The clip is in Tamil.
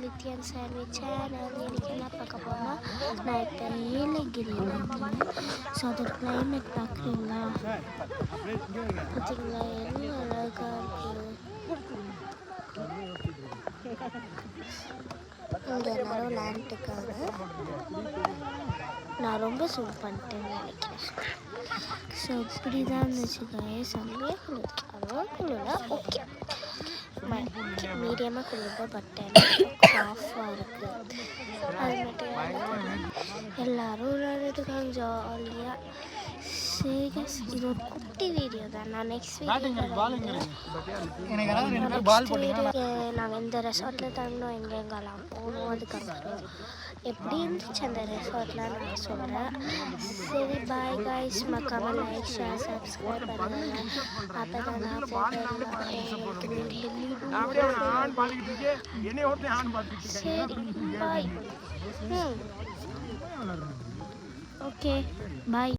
லித்தியன் சாண்ட்விச் சேனல் இன்னைக்கு என்ன பார்க்க போறோம்னா நான் இப்போ நீலகிரியில் இருக்கேன். ஸோ அதோட கிளைமேட் பார்க்குறீங்களா? பார்த்தீங்களா என்ன அழகாக இருக்குது. இங்கே எல்லாரும் விளையாண்டுருக்காங்க. நான் ரொம்ப சூட் பண்ணிட்டேன்னு நினைக்கிறேன். ஸோ இப்படி தான் இருந்துச்சுக்காயே செம்மையாக குளிர்ல ஓகே மீடியமாக குளிர்ந்த பட்டேன் ஆஃபாக இருக்குது. அது மட்டும் எல்லோரும் விளையாண்டுருக்காங்க ஜாலியாக. சரி இது ஒரு குட்டி வீடியோ தான். நான் நெக்ஸ்ட் வீடியோ நாங்கள் இந்த ரெசார்ட்டில் தங்கினோம், எங்கெங்கெல்லாம் போகணும், அதுக்கப்புறம் எப்படி இருந்துச்சு அந்த ரெசார்ட்லாம் நான் சொல்கிறேன். சரி பாய் காய்ஸ், மறக்காம லைக் ஷேர் சப்ஸ்கிரைப் பண்ணுங்கள். அப்போ தான் நான் சரி பாய். Okay bye.